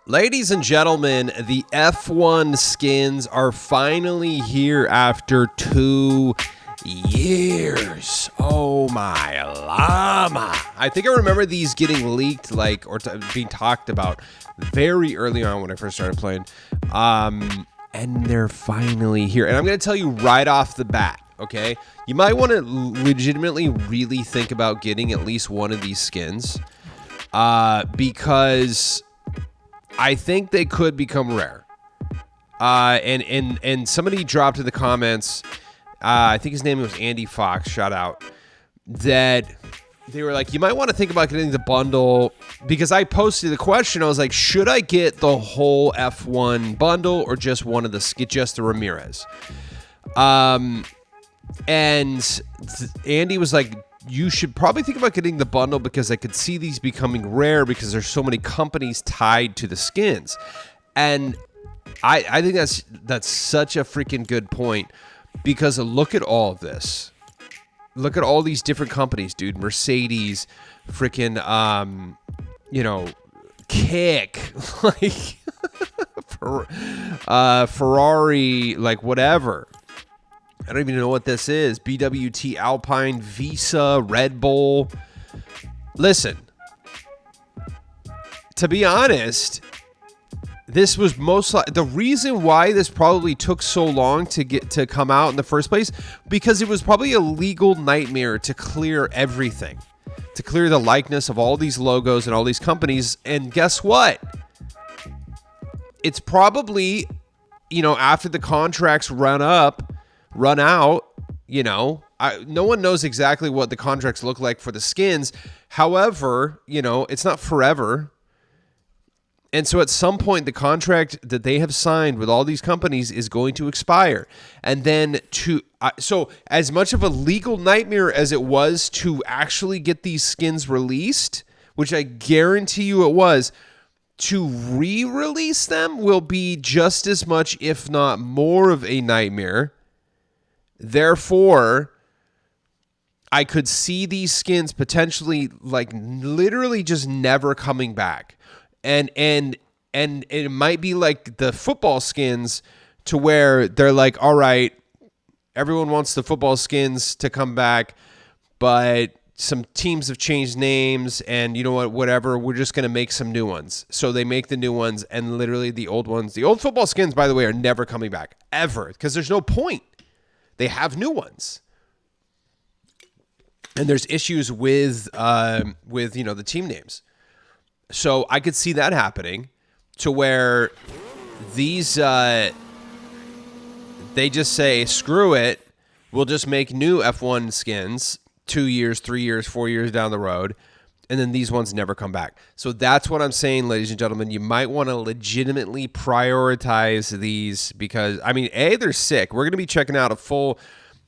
Ladies and gentlemen, the F1 skins are finally here after 2 years. Oh my llama. I think I remember these getting leaked or being talked about very early on when I first started playing. And they're finally here. And I'm going to tell you right off the bat, okay? You might want to legitimately really think about getting at least one of these skins because I think they could become rare. And somebody dropped in the comments, I think his name was Andy Fox, shout out, that they were like, you might want to think about getting the bundle, because I posted the question. I was like, should I get the whole F1 bundle or just one of just the Ramirez? And Andy was like, you should probably think about getting the bundle because I could see these becoming rare because there's so many companies tied to the skins. And I think that's such a freaking good point, because look at all of this. Look at all these different companies, dude. Mercedes, freaking, Kick, Ferrari, whatever. I don't even know what this is. BWT, Alpine, Visa, Red Bull. Listen, to be honest, this was the reason why this probably took so long to come out in the first place, because it was probably a legal nightmare to clear everything, to clear the likeness of all these logos and all these companies. And guess what? It's probably, after the contracts run out, no one knows exactly what the contracts look like for the skins. However, it's not forever. And so at some point, the contract that they have signed with all these companies is going to expire. And then so as much of a legal nightmare as it was to actually get these skins released, which I guarantee you it was, to re-release them will be just as much, if not more, of a nightmare. Therefore, I could see these skins potentially literally just never coming back. And it might be like the football skins, to where they're like, all right, everyone wants the football skins to come back, but some teams have changed names, and you know what, whatever, we're just going to make some new ones. So they make the new ones, and literally the old football skins, by the way, are never coming back, ever, because there's no point. They have new ones. And there's issues with the team names. So I could see that happening, to where these they just say, screw it, we'll just make new F1 skins 2 years, 3 years, 4 years down the road, and then these ones never come back. So that's what I'm saying, ladies and gentlemen. You might want to legitimately prioritize these, because, they're sick. We're going to be checking out a full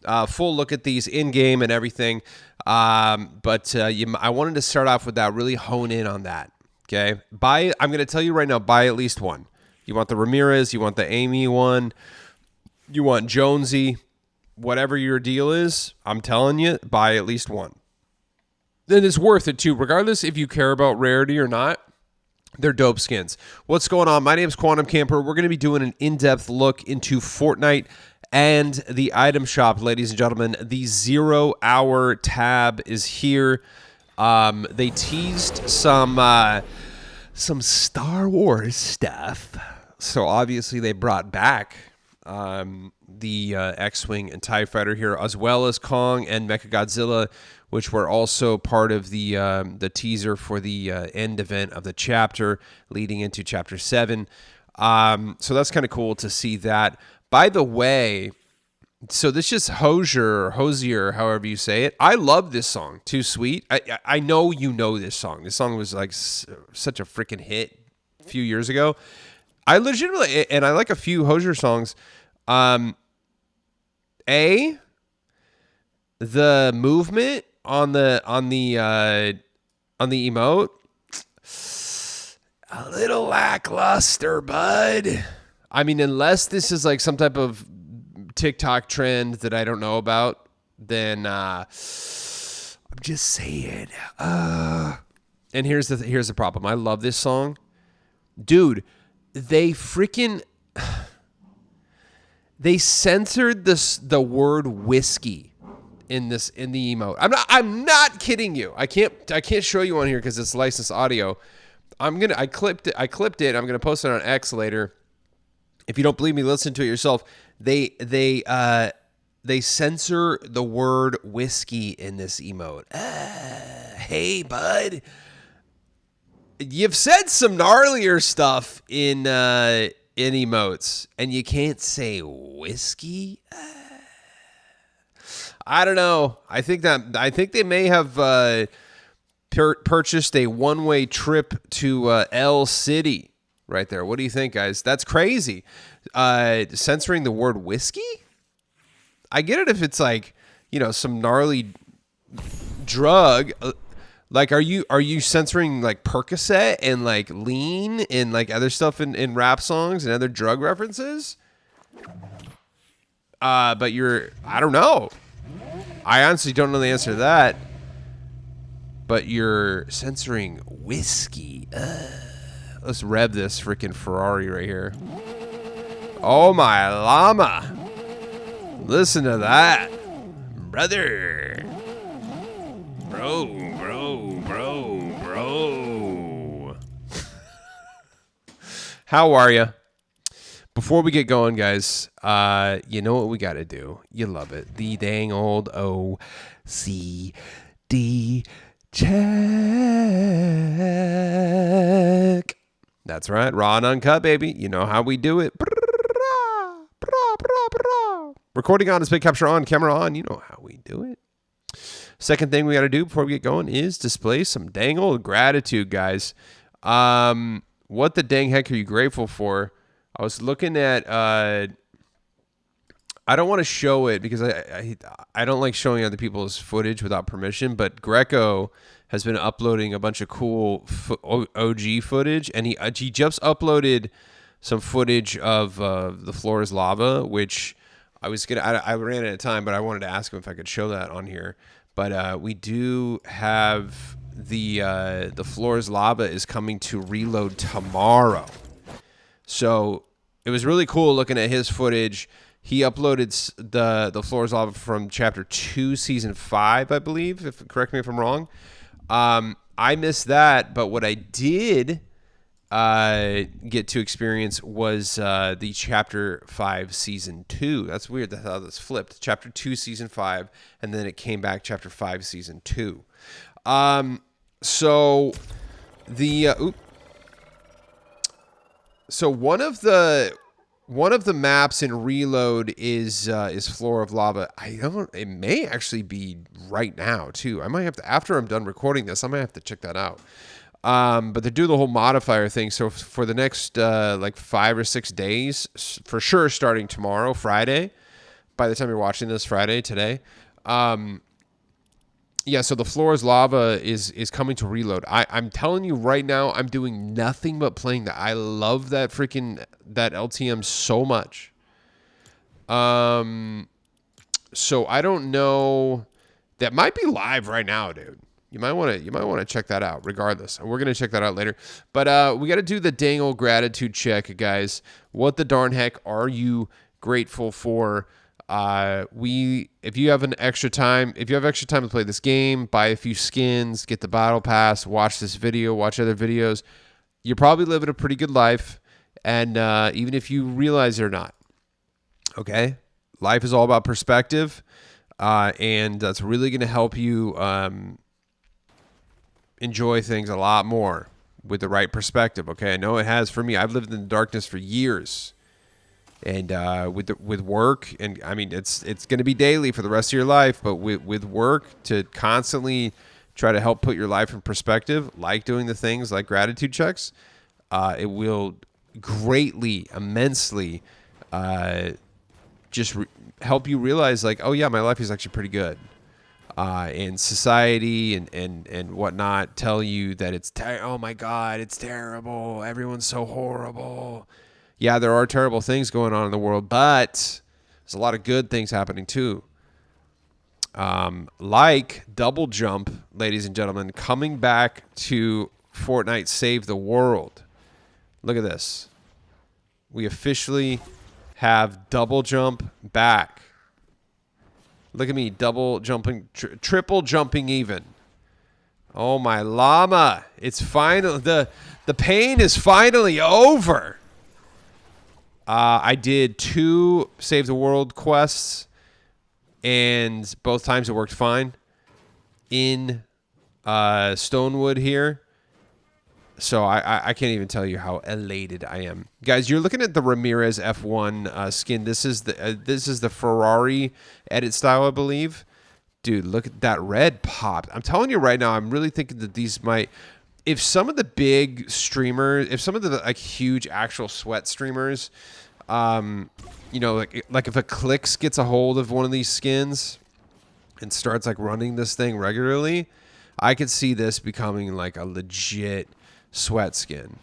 look at these in-game and everything. But I wanted to start off with that, really hone in on that. Okay, I'm going to tell you right now, buy at least one. You want the Ramirez, you want the Amy one, you want Jonesy, whatever your deal is, I'm telling you, buy at least one. Then it's worth it too, regardless if you care about rarity or not. They're dope skins. What's going on? My name is Quantum Camper. We're going to be doing an in-depth look into Fortnite and the item shop, ladies and gentlemen. The 0 hour tab is here. They teased some Star Wars stuff. So obviously they brought back the X-Wing and TIE Fighter here, as well as Kong and Mechagodzilla, which were also part of the teaser for the end event of the chapter leading into Chapter 7. So that's kind of cool to see that. By the way, so this is Hosier, however you say it. I love this song, Too Sweet. I know you know this song. This song was such a freaking hit a few years ago. I legitimately, and I like a few Hosier songs. The movement on the emote, a little lackluster, bud. Unless this is some type of TikTok trend that I don't know about, then I'm just saying. And here's the problem. I love this song, Dude, they freaking they censored the word whiskey in the emote. I'm not kidding you. I can't show you on here because it's licensed audio. I clipped it. I'm gonna post it on X later. If you don't believe me, listen to it yourself. They censor the word whiskey in this emote. Hey, bud. You've said some gnarlier stuff in emotes, and you can't say whiskey. I don't know. I think they may have purchased a one-way trip to L City right there. What do you think, guys? That's crazy. Censoring the word whiskey? I get it if it's like, some gnarly drug. Like, are you censoring like Percocet and like lean and like other stuff in rap songs and other drug references? But I don't know. I honestly don't know the answer to that. But you're censoring whiskey. Let's rev this freaking Ferrari right here. Oh my llama. Listen to that. Brother. Bro. How are you? Before we get going, guys, you know what we got to do. You love it. The dang old OCD check. That's right. Raw and uncut, baby. You know how we do it. Recording on, display capture on, camera on. You know how we do it. Second thing we got to do before we get going is display some dang old gratitude, guys. What the dang heck are you grateful for? I was looking at, I don't want to show it because I don't like showing other people's footage without permission, but Greco has been uploading a bunch of cool OG footage, and he just uploaded some footage of the floor is lava, which I ran out of time, but I wanted to ask him if I could show that on here. But we do have the floor is lava is coming to Reload tomorrow. So it was really cool looking at his footage. He uploaded the floor is lava from chapter 2, season 5, I believe. Correct me if I'm wrong. I missed that, but what I did get to experience was the chapter 5, season 2. That's weird. That's how this flipped. Chapter 2, season 5, and then it came back chapter 5, season 2. So one of the maps in Reload is Floor of Lava. It may actually be right now too. I might have to, after I'm done recording this, I might have to check that out. But they do the whole modifier thing. So for the next like 5 or 6 days, for sure, starting tomorrow, Friday. By the time you're watching this, Friday today. Yeah, so the floor is lava is coming to Reload. I'm telling you right now, I'm doing nothing but playing that. I love that LTM so much. So I don't know. That might be live right now, dude. You might want to check that out. Regardless, we're gonna check that out later. But we got to do the dang old gratitude check, guys. What the darn heck are you grateful for? If you have extra time to play this game, buy a few skins, get the battle pass, watch this video, watch other videos, you're probably living a pretty good life. And, even if you realize it or not, okay, life is all about perspective. And that's really going to help you, enjoy things a lot more with the right perspective. Okay. I know it has for me. I've lived in the darkness for years. And with work, and I mean it's going to be daily for the rest of your life, but with work, to constantly try to help put your life in perspective, like doing the things like gratitude checks, it will greatly, immensely help you realize, like, oh yeah, my life is actually pretty good. And society and whatnot tell you that it's oh my God, it's terrible, everyone's so horrible. Yeah, there are terrible things going on in the world, but there's a lot of good things happening too. Like Double Jump, ladies and gentlemen, coming back to Fortnite Save the World. Look at this. We officially have double jump back. Look at me, double jumping, triple jumping even. Oh my llama! It's final. The pain is finally over. I did 2 Save the World quests, and both times it worked fine in Stonewood here. So I can't even tell you how elated I am, guys. You're looking at the Ramirez F1 skin. This is the Ferrari edit style, I believe. Dude, look at that red pop. I'm telling you right now, I'm really thinking that these might. If some of the big streamers, if some of the like huge actual sweat streamers, you know, like if Eclipse gets a hold of one of these skins and starts like running this thing regularly, I could see this becoming like a legit sweat skin.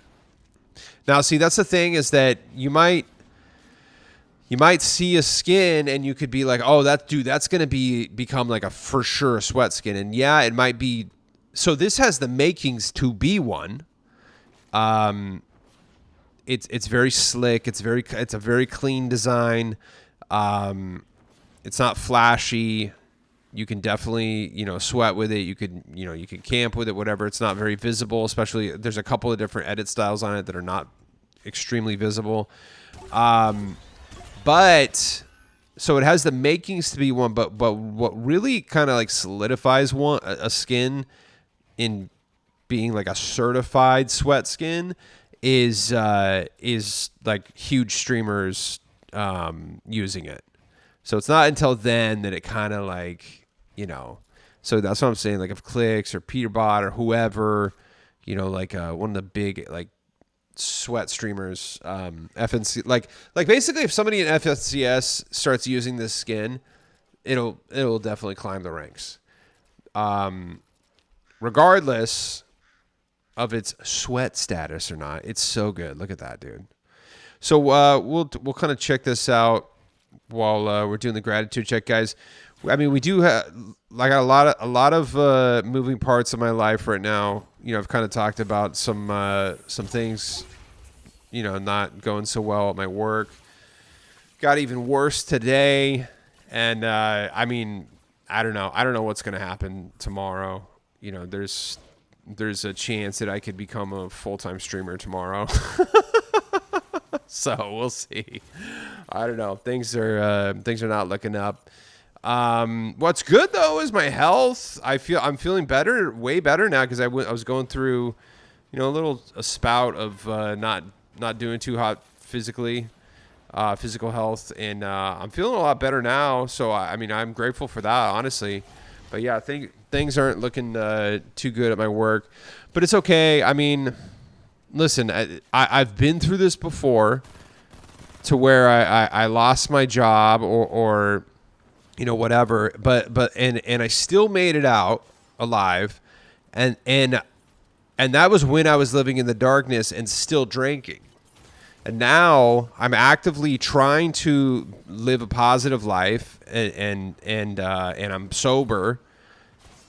Now, see, that's the thing, is that you might see a skin and you could be like, oh, that's going to become like a for sure sweat skin. And yeah, it might be. So this has the makings to be one. It's very slick. It's a very clean design. It's not flashy. You can definitely, you know, sweat with it. You could camp with it, whatever. It's not very visible, especially there's a couple of different edit styles on it that are not extremely visible. But so it has the makings to be one, but what really kind of like solidifies a skin in being like a certified sweat skin is like huge streamers using it. So it's not until then that it kind of like, you know, so that's what I'm saying. Like if Clicks or Peterbot or whoever, you know, like one of the big like sweat streamers, FNC, like basically if somebody in FNCS starts using this skin, it'll definitely climb the ranks. Regardless of its sweat status or not, it's so good. Look at that, dude. So we'll kind of check this out while we're doing the gratitude check, guys. I mean, we do have like a lot of moving parts in my life right now. You know, I've kind of talked about some things, you know, not going so well at my work. Got even worse today, and I mean, I don't know what's going to happen tomorrow. You know, there's a chance that I could become a full-time streamer tomorrow. So we'll see. I don't know. Things are not looking up. What's good though is my health. I'm feeling better, way better now, because I was going through, you know, a spout of not doing too hot physically, physical health, and I'm feeling a lot better now. So I mean, I'm grateful for that, honestly. But yeah, I think things aren't looking too good at my work, but it's okay. I mean, listen, I've been through this before, to where I lost my job or you know, whatever, but I still made it out alive, and that was when I was living in the darkness and still drinking. And now I'm actively trying to live a positive life, and I'm sober,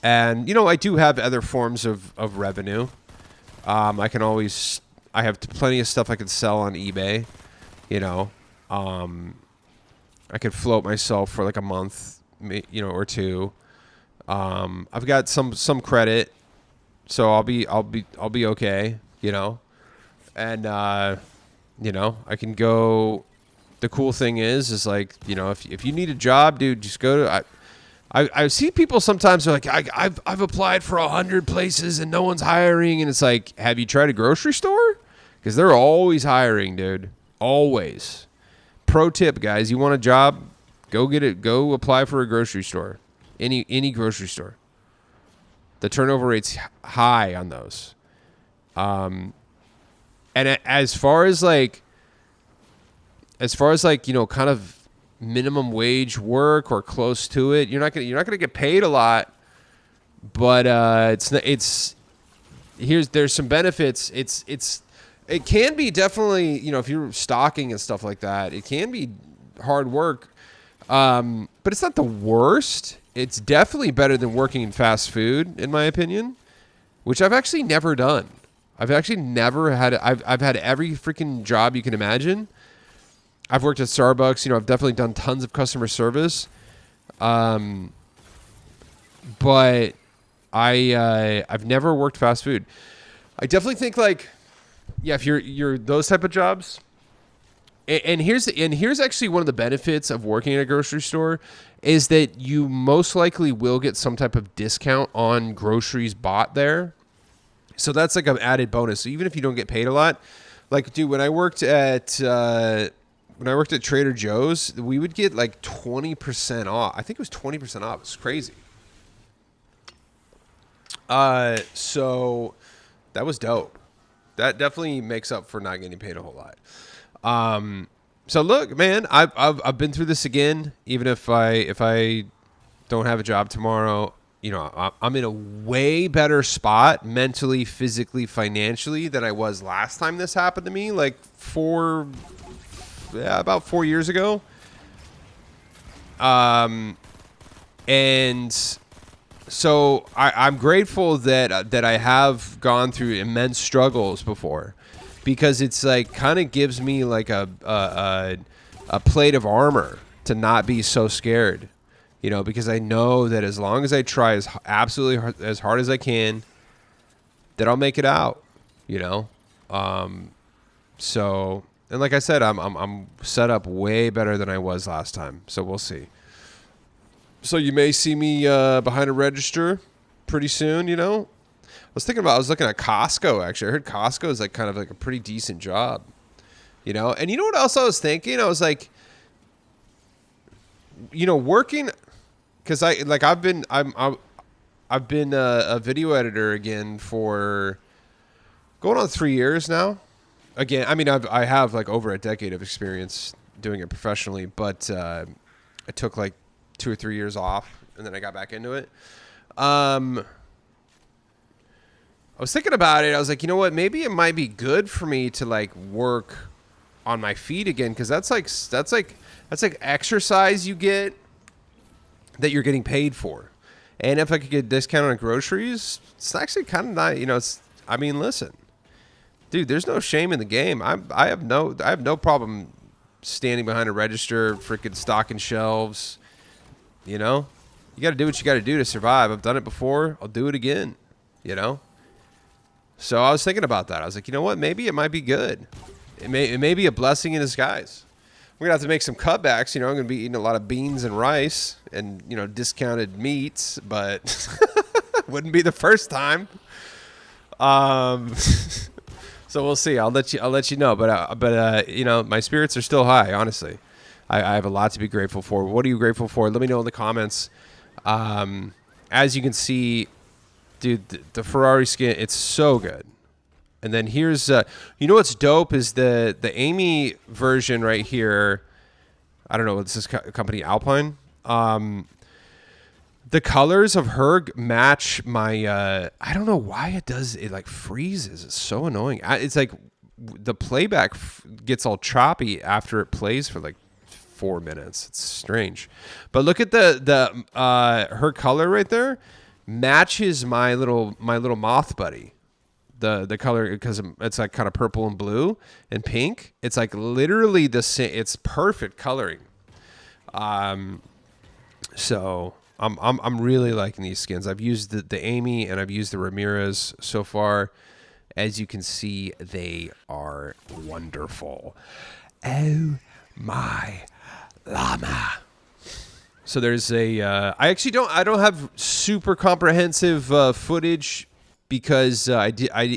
and you know, I do have other forms of revenue. I have plenty of stuff I can sell on eBay. You know, I could float myself for like a month, you know, or two. I've got some credit, so I'll be okay. You know, and you know, I can go. The cool thing is like, you know, if you need a job, dude, just go to. I see people sometimes are like, I've applied for 100 places and no one's hiring, and it's like, have you tried a grocery store? Because they're always hiring, dude. Always. Pro tip, guys, you want a job? Go get it. Go apply for a grocery store. Any grocery store. The turnover rate's high on those. And as far as like, you know, kind of minimum wage work or close to it, you're not gonna get paid a lot, but there's some benefits. It can be definitely, you know, if you're stocking and stuff like that, it can be hard work, but it's not the worst. It's definitely better than working in fast food, in my opinion, which I've actually never done. I've actually never had. I've had every freaking job you can imagine. I've worked at Starbucks. You know, I've definitely done tons of customer service. But I've never worked fast food. I definitely think like, yeah, if you're those type of jobs, and here's actually one of the benefits of working at a grocery store is that you most likely will get some type of discount on groceries bought there. So that's like an added bonus. So even if you don't get paid a lot, like dude, when I worked at Trader Joe's, we would get like 20% off. I think it was 20% off. It's crazy. So that was dope. That definitely makes up for not getting paid a whole lot. So look, man, I've been through this again. Even if I don't have a job tomorrow, you know, I'm in a way better spot mentally, physically, financially than I was last time this happened to me, like about 4 years ago. And so I'm grateful that I have gone through immense struggles before, because it's like kind of gives me like a plate of armor to not be so scared, you know, because I know that as long as I try as hard as I can, that I'll make it out, you know. So, and like I said, I'm set up way better than I was last time, so we'll see. So you may see me behind a register pretty soon, you know. I was looking at Costco, actually. I heard Costco is like kind of like a pretty decent job, you know. And you know what else I was thinking? I was like, you know, working, because I've been a video editor again for going on 3 years now. Again, I mean, I have like over a decade of experience doing it professionally, but I took like 2 or 3 years off, and then I got back into it. I was thinking about it. I was like, you know what? Maybe it might be good for me to like work on my feet again, because that's like exercise you get that you're getting paid for. And if I could get a discount on groceries, it's actually kind of not. You know, I mean, listen, dude, there's no shame in the game. I have no problem standing behind a register, freaking stocking shelves. You know, you got to do what you got to do to survive. I've done it before. I'll do it again, you know? So I was thinking about that. I was like, you know what? Maybe it might be good. It may be a blessing in disguise. We're going to have to make some cutbacks. You know, I'm going to be eating a lot of beans and rice and, you know, discounted meats, but wouldn't be the first time. So we'll see. I'll let you know. But you know, my spirits are still high, honestly. I have a lot to be grateful for. What are you grateful for? Let me know in the comments. As you can see, dude, the Ferrari skin, it's so good. And then here's, you know what's dope is the Amy version right here. I don't know, what's this company, Alpine? The colors of her match my, I don't know why it does, it like freezes. It's so annoying. It's like the playback gets all choppy after it plays for like 4 minutes. It's strange. But look at the her color right there matches my little moth buddy. The color, because it's like kind of purple and blue and pink. It's like literally the same. It's perfect coloring. So I'm really liking these skins. I've used the Amy and I've used the Ramirez so far. As you can see, they are wonderful. Oh my llama. So there's a I don't have super comprehensive footage, because I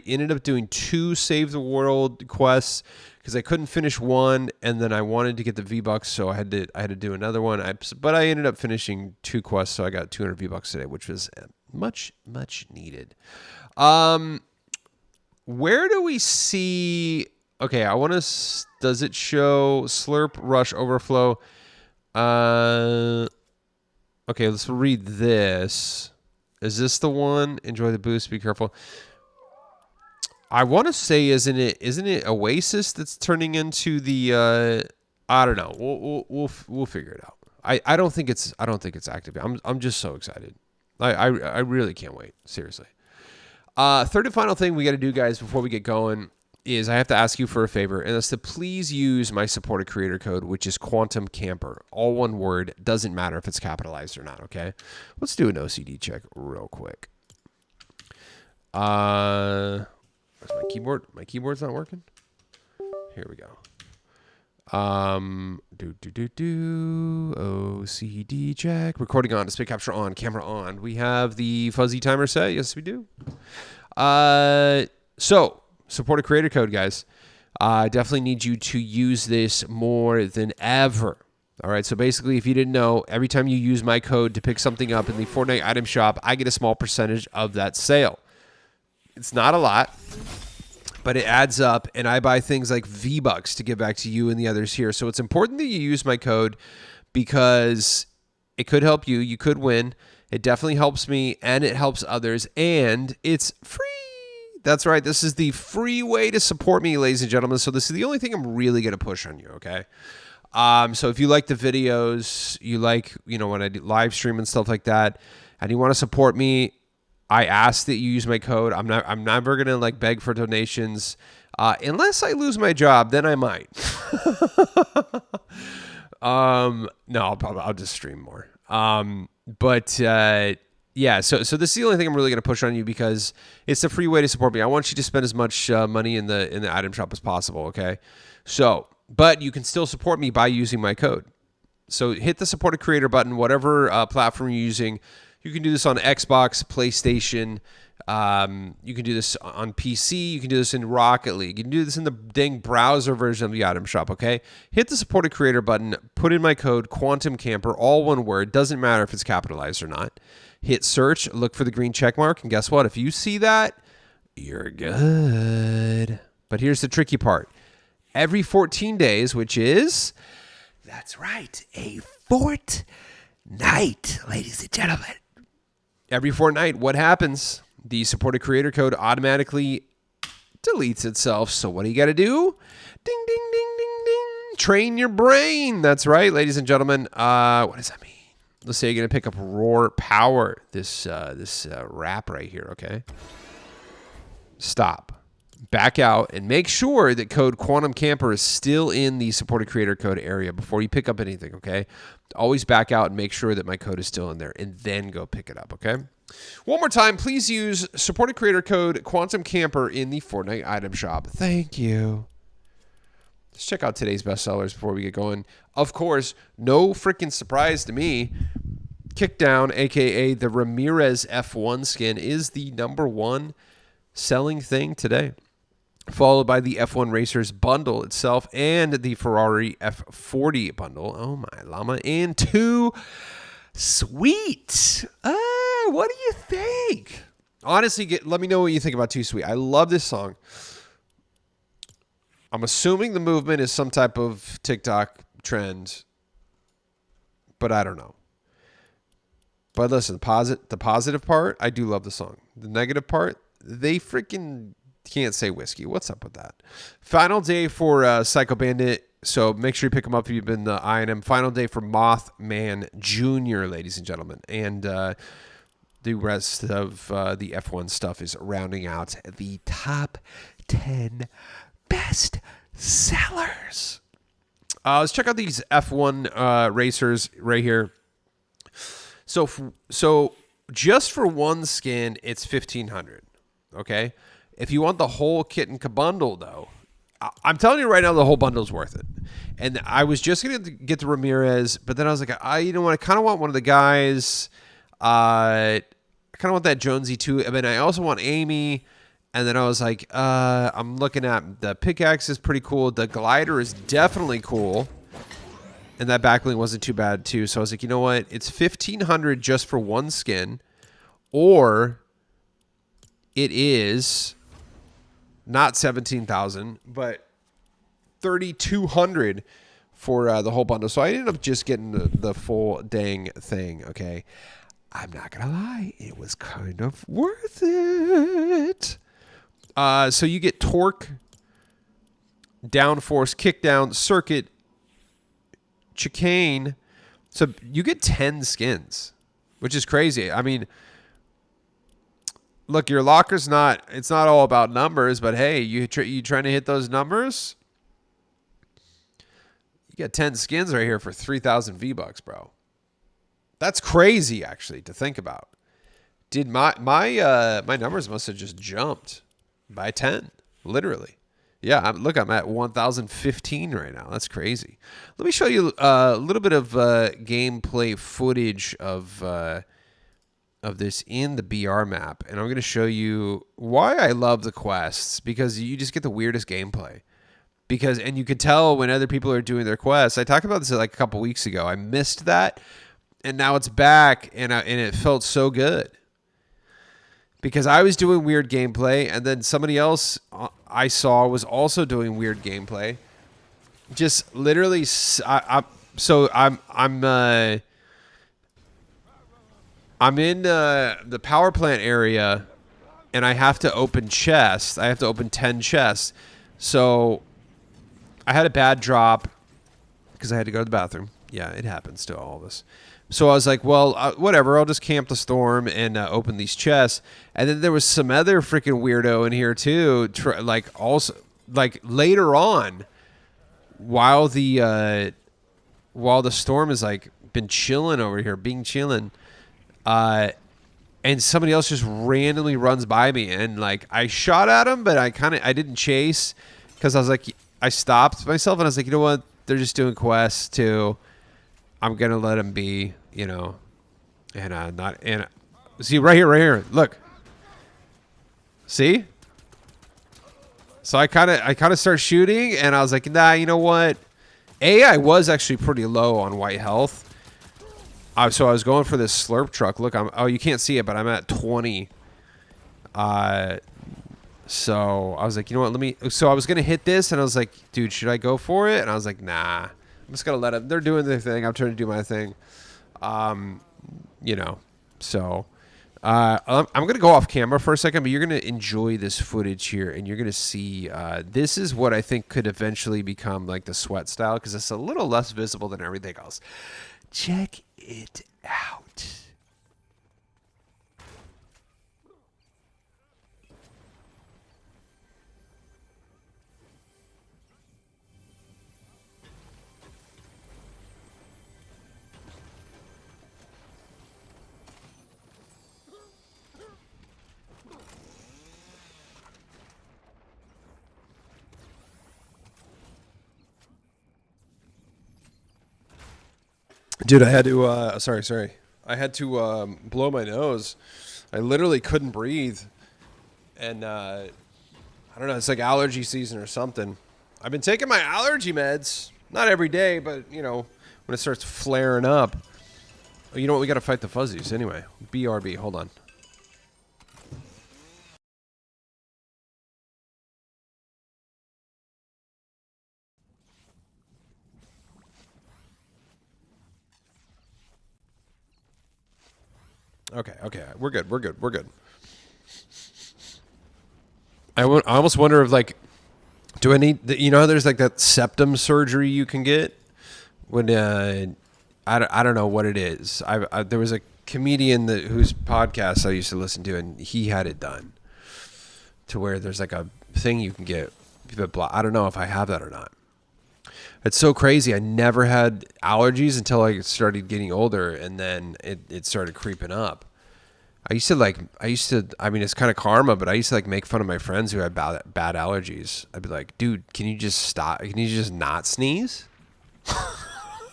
ended up doing 2 Save the World quests because I couldn't finish one, and then I wanted to get the V-Bucks, so I had to do another one. But I ended up finishing 2 quests, so I got 200 V-Bucks today, which was much needed. Where do we see? Okay, I want to. Does it show Slurp Rush Overflow? Okay, let's read this. Is this the one? Enjoy the boost. Be careful. I want to say, isn't it Oasis that's turning into the? I don't know. We'll figure it out. I don't think it's active. I'm just so excited. I really can't wait. Seriously. Third and final thing we got to do, guys, before we get going is I have to ask you for a favor, and that's to please use my supported creator code, which is Quantum Camper. All one word. Doesn't matter if it's capitalized or not, okay? Let's do an OCD check real quick. Where's my keyboard? My keyboard's not working? Here we go. OCD check. Recording on, display capture on, camera on. We have the fuzzy timer set. Yes, we do. So, support a creator code, guys. I definitely need you to use this more than ever. All right, so basically, if you didn't know, every time you use my code to pick something up in the Fortnite item shop, I get a small percentage of that sale. It's not a lot, but it adds up, and I buy things like V-Bucks to give back to you and the others here. So it's important that you use my code because it could help you. You could win. It definitely helps me, and it helps others, and it's free. That's right. This is the free way to support me, ladies and gentlemen. So this is the only thing I'm really going to push on you, okay? So if you like the videos, you like, when I do live stream and stuff like that, and you want to support me, I ask that you use my code. I'm never going to beg for donations, unless I lose my job, then I might. No, I'll just stream more. Yeah, so this is the only thing I'm really going to push on you because it's a free way to support me. I want you to spend as much money in the item shop as possible, okay? So, but you can still support me by using my code. So hit the support a creator button, whatever platform you're using. You can do this on Xbox, PlayStation. You can do this on PC. You can do this in Rocket League. You can do this in the dang browser version of the item shop, okay? Hit the support a creator button. Put in my code, Quantum Camper, all one word. Doesn't matter if it's capitalized or not. Hit search. Look for the green check mark. And guess what? If you see that, you're good. But here's the tricky part. Every 14 days, which is, that's right, a fortnight, ladies and gentlemen. Every fortnight, what happens? The supported creator code automatically deletes itself. So what do you got to do? Ding, ding, ding, ding, ding. Train your brain. That's right, ladies and gentlemen. What does that mean? Let's say you're going to pick up Roar Power, this rap right here, okay? Stop. Back out and make sure that code Quantum Camper is still in the supported creator code area before you pick up anything, okay? Always back out and make sure that my code is still in there and then go pick it up, okay? One more time, please use supported creator code Quantum Camper in the Fortnite item shop. Thank you. Let's check out today's bestsellers before we get going. Of course, no freaking surprise to me. Kickdown, a.k.a. the Ramirez F1 skin, is the #1 selling thing today, followed by the F1 Racers bundle itself and the Ferrari F40 bundle. Oh, my llama. And 2 Sweet. What do you think? Honestly, let me know what you think about 2 Sweet. I love this song. I'm assuming the movement is some type of TikTok trend, but I don't know. But listen, the positive part, I do love the song. The negative part, they freaking can't say whiskey. What's up with that? Final day for Psycho Bandit. So make sure you pick them up if you've been eyeing them. Final day for Mothman Jr., ladies and gentlemen. And the rest of the F1 stuff is rounding out the top 10 best sellers. Let's check out these F1 racers right here. So just for one skin, it's $1,500. Okay, if you want the whole kit and kabundle, though, I'm telling you right now, the whole bundle's worth it. And I was just gonna get the Ramirez, but then I was like, I kind of want one of the guys. I kind of want that Jonesy too. I mean, I also want Amy. And then I was like, I'm looking at the pickaxe is pretty cool. The glider is definitely cool. And that backbling wasn't too bad too. So I was like, you know what? It's $1,500 just for one skin. Or it is not $17,000, but $3,200 for the whole bundle. So I ended up just getting the full dang thing, okay? I'm not going to lie. It was kind of worth it. So you get torque, downforce, kickdown, circuit, chicane. So you get 10 skins, which is crazy. I mean, Look, your locker's not. It's not all about numbers, but hey, you trying to hit those numbers? You get 10 skins right here for 3,000 V-Bucks, bro. That's crazy, actually, to think about. Did my numbers must have just jumped by 10, literally. Yeah, I'm at 1,015 right now. That's crazy. Let me show you a little bit of gameplay footage of this in the BR map, and I'm going to show you why I love the quests, because you just get the weirdest gameplay. And you could tell when other people are doing their quests. I talked about this like a couple weeks ago. I missed that, and now it's back, and it felt so good. Because I was doing weird gameplay, and then somebody else I saw was also doing weird gameplay. Just literally, I'm in the power plant area, and I have to open chests. I have to open 10 chests. So I had a bad drop because I had to go to the bathroom. Yeah, it happens to all of us. So I was like, well, whatever. I'll just camp the storm and open these chests. And then there was some other freaking weirdo in here too. Also, later on, while the storm has like been chilling over here, and somebody else just randomly runs by me, and like I shot at him, but I didn't chase because I was like, I stopped myself and I was like, you know what? They're just doing quests too. I'm gonna let them be, and see right here. Look, see. So I kind of start shooting, and I was like, nah, you know what? I was actually pretty low on white health. So I was going for this slurp truck. Look, you can't see it, but I'm at 20. So I was like, you know what? So I was gonna hit this, and I was like, dude, should I go for it? And I was like, nah. I'm just gonna let them. They're doing their thing. I'm trying to do my thing. So I'm gonna go off camera for a second, but you're gonna enjoy this footage here, and you're gonna see. This is what I think could eventually become like the sweat style, because it's a little less visible than everything else. Check it out. Dude, I had to, sorry. I had to blow my nose. I literally couldn't breathe. And I don't know, it's like allergy season or something. I've been taking my allergy meds. Not every day, but, when it starts flaring up. Oh, you know what? We got to fight the fuzzies anyway. BRB, hold on. Okay. We're good. I almost wonder if, like, do I need... there's, like, that septum surgery you can get when... I don't know what it is. There was a comedian whose podcast I used to listen to, and he had it done to where there's, like, a thing you can get. I don't know if I have that or not. It's so crazy. I never had allergies until I started getting older, and then it started creeping up. I mean, it's kind of karma, but I used to like make fun of my friends who had bad allergies. I'd be like, dude, can you just stop? Can you just not sneeze?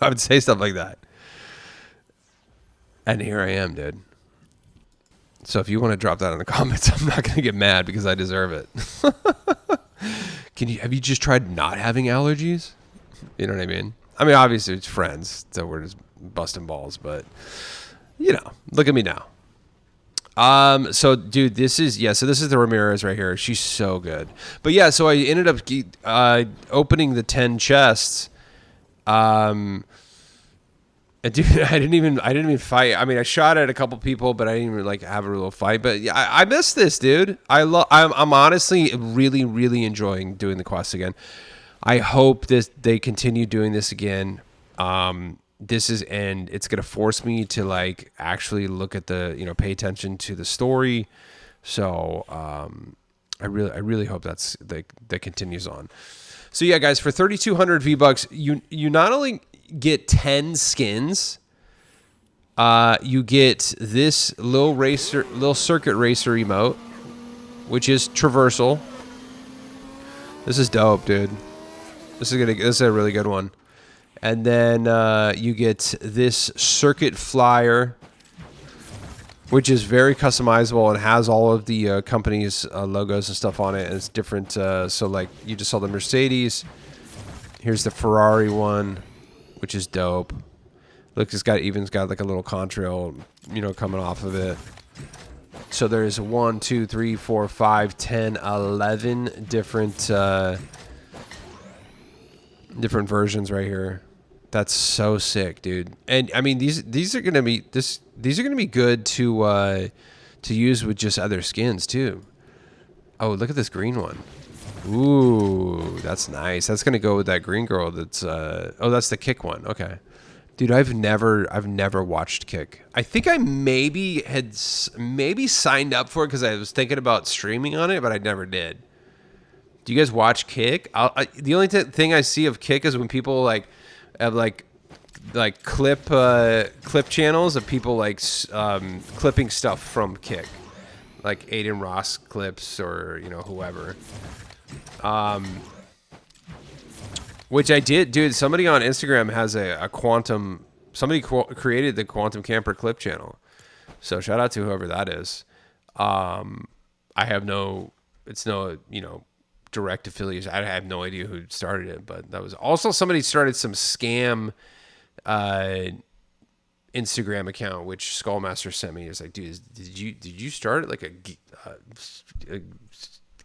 I would say stuff like that. And here I am, dude. So if you want to drop that in the comments, I'm not going to get mad because I deserve it. Have you just tried not having allergies? You know what I mean? I mean, obviously it's friends, so we're just busting balls, but look at me now. So dude, this is the Ramirez right here. She's so good. But yeah, so I ended up opening the 10 chests. And dude, I didn't even fight. I mean, I shot at a couple people, but I didn't even like have a real fight. But yeah, I miss this, dude. I'm honestly really, really enjoying doing the quests again. I hope they continue doing this again. It's going to force me to like actually look at pay attention to the story. So I really hope that continues on. So yeah, guys, for 3,200 V-Bucks, you not only get 10 skins, you get this little circuit racer emote, which is traversal. This is dope, dude. This is a really good one. And then you get this circuit flyer, which is very customizable and has all of the company's logos and stuff on it. And it's different. So like you just saw the Mercedes. Here's the Ferrari one, which is dope. Look, it's got like a little contrail, coming off of it. So there's 1, 2, 3, 4, 5, 10, 11 different versions right here. That's so sick, dude. And I mean, these are gonna be good to use with just other skins too. Oh, look at this green one. Ooh, that's nice. That's gonna go with that green girl. That's that's the Kick one. Okay, dude. I've never watched Kick. I think I maybe signed up for it because I was thinking about streaming on it, but I never did. Do you guys watch Kick? The only thing I see of Kick is when people have like clip channels of people clipping stuff from Kick, like Aiden Ross clips or whoever. Which I did, dude. Somebody on Instagram has a quantum. Somebody created the Quantum Camper clip channel. So shout out to whoever that is. I have it's no direct affiliation. I have no idea who started it, but that was also somebody started some scam Instagram account, which Skullmaster sent me. It's like, dude, did you start it like a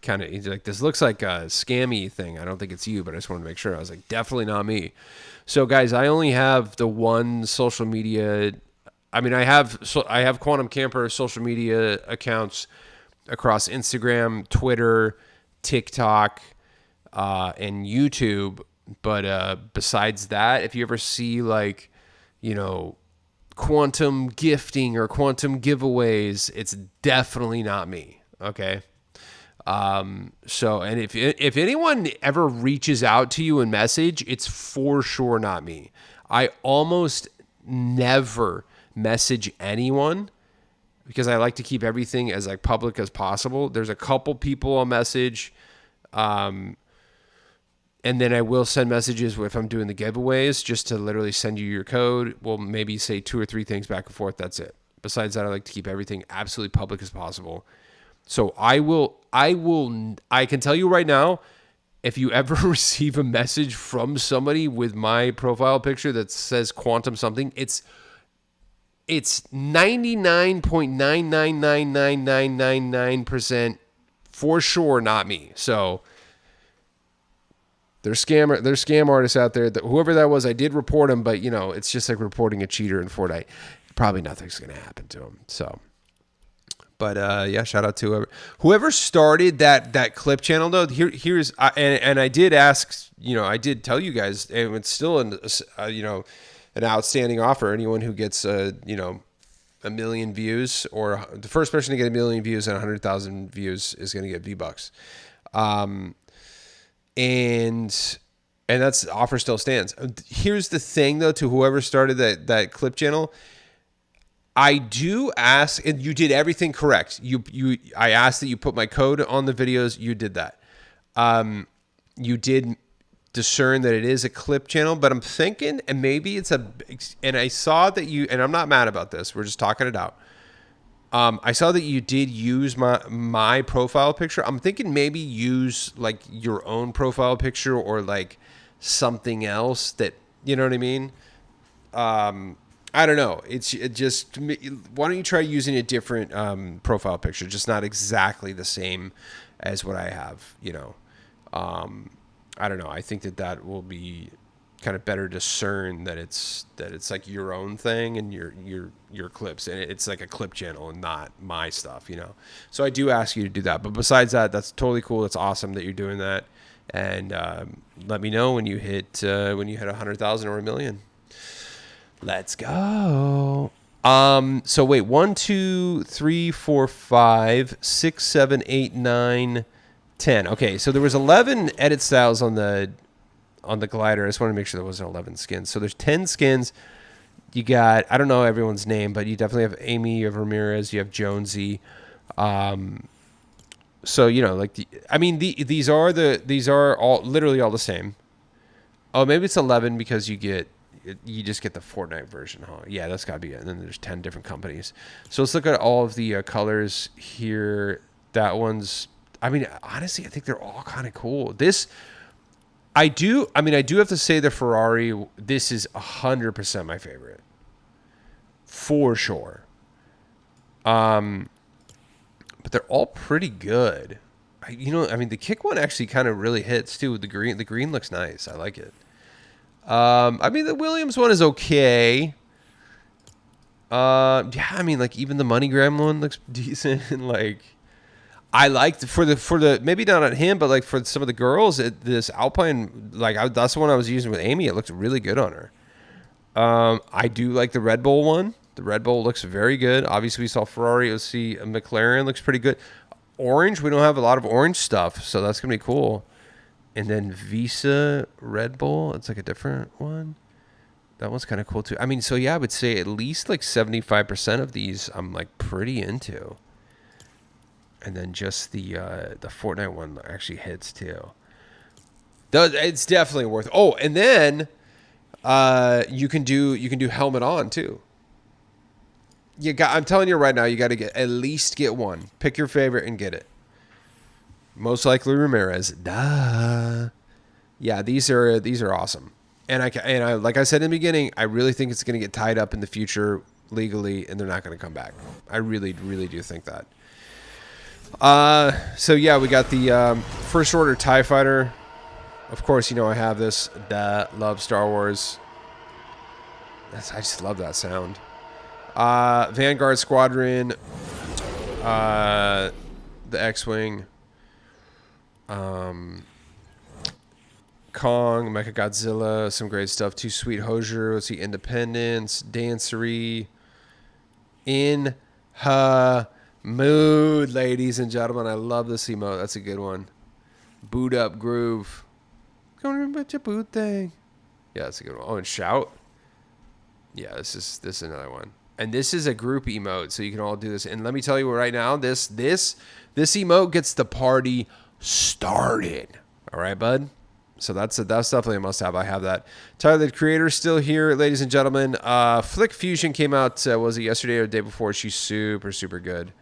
kind of like, this looks like a scammy thing. I don't think it's you, but I just wanted to make sure. I was like, definitely not me. So guys, I only have the one social media. I mean, I have Quantum Camper social media accounts across Instagram, Twitter, TikTok, and YouTube. But besides that, if you ever see quantum gifting or quantum giveaways, it's definitely not me. Okay. So, and if anyone ever reaches out to you in message, it's for sure not me. I almost never message anyone because I like to keep everything as public as possible. There's a couple people I'll message, and then I will send messages if I'm doing the giveaways, just to literally send you your code. We'll maybe say 2 or 3 things back and forth. That's it. Besides that, I like to keep everything absolutely public as possible. So I can tell you right now, if you ever receive a message from somebody with my profile picture that says quantum something, it's 99.9999999% for sure not me. So there's scam artists out there. That whoever that was, I did report him, but it's just like reporting a cheater in Fortnite. Probably nothing's gonna happen to him. So. But yeah, shout out to whoever started that clip channel though. Here's and I did ask, I did tell you guys, and it's still an outstanding offer. Anyone who gets a million views, or the first person to get a million views and 100,000 views is going to get V-Bucks. And that's offer still stands. Here's the thing though, to whoever started that clip channel. I do ask, and you did everything correct. I asked that you put my code on the videos. You did that. You did discern that it is a clip channel, but I'm thinking, and maybe and I saw that and I'm not mad about this. We're just talking it out. I saw that you did use my profile picture. I'm thinking maybe use your own profile picture or something else that, you know what I mean? I don't know. Why don't you try using a different profile picture? Just not exactly the same as what I have. I don't know. I think that will be kind of better discern that it's your own thing and your clips, and it's like a clip channel and not my stuff. So I do ask you to do that. But besides that, that's totally cool. It's awesome that you're doing that. And let me know when you hit 100,000 or 1 million. Let's go. So wait, 1, 2, 3, 4, 5, 6, 7, 8, 9, 10. Okay, so there was 11 edit styles on the glider. I just want to make sure there wasn't 11 skins. So there's 10 skins. You got, I don't know everyone's name, but you definitely have Amy, you have Ramirez, you have Jonesy. So like these are all literally all the same. Oh, maybe it's 11 because you just get the Fortnite version, huh? Yeah, that's got to be it. And then there's 10 different companies. So let's look at all of the colors here. That one's, honestly, I think they're all kind of cool. I do have to say the Ferrari, this is 100% my favorite. For sure. But they're all pretty good. The kick one actually kind of really hits too. The green looks nice. I like it. The Williams one is okay. Even the MoneyGram one looks decent. I liked for the maybe not on him, but like for some of the girls, this Alpine, that's the one I was using with Amy. It looked really good on her. I do like the Red Bull one. The Red Bull looks very good. Obviously, we saw Ferrari. Let's see, a McLaren looks pretty good. Orange, we don't have a lot of orange stuff, so that's gonna be cool. And then Visa Red Bull, it's like a different one. That one's kind of cool too. So yeah, I would say at least like 75% of these I'm like pretty into. And then just the Fortnite one actually hits too. It's definitely worth. Oh, and then you can do helmet on too. I'm telling you right now, you got to at least get one. Pick your favorite and get it. Most likely Ramirez. Duh. Yeah, these are awesome. And I like I said in the beginning, I really think it's going to get tied up in the future legally, and they're not going to come back. I really, really do think that. So yeah, we got the First Order TIE Fighter. Of course, I have this. Love Star Wars. I just love that sound. Vanguard Squadron. The X-Wing. Kong, Mechagodzilla, some great stuff. Too Sweet Hosier. Let's see, Independence, Dancery. In her mood, ladies and gentlemen. I love this emote. That's a good one. Boot Up Groove. Going about your boot thing. Yeah, that's a good one. Oh, and Shout. Yeah, this is another one. And this is a group emote, so you can all do this. And let me tell you right now, this emote gets the party started. All right, bud? So that's definitely a must-have. I have that. Tyler, the creator, still here, ladies and gentlemen. Flick Fusion came out, was it yesterday or the day before? She's super, super good.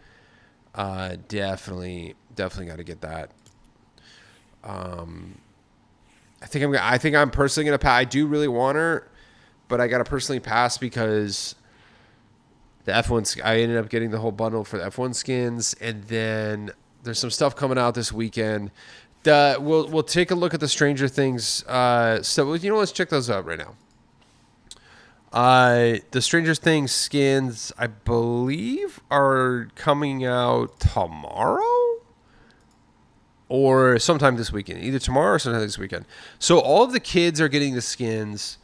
Definitely got to get that. I think I'm personally gonna pass. I do really want her, but I gotta personally pass because the F1. I ended up getting the whole bundle for the F1 skins, and then there's some stuff coming out this weekend. We'll take a look at the Stranger Things. So let's check those out right now. The Stranger Things skins, I believe, are coming out tomorrow or sometime this weekend. Either tomorrow or sometime this weekend. So all of the kids are getting the skins.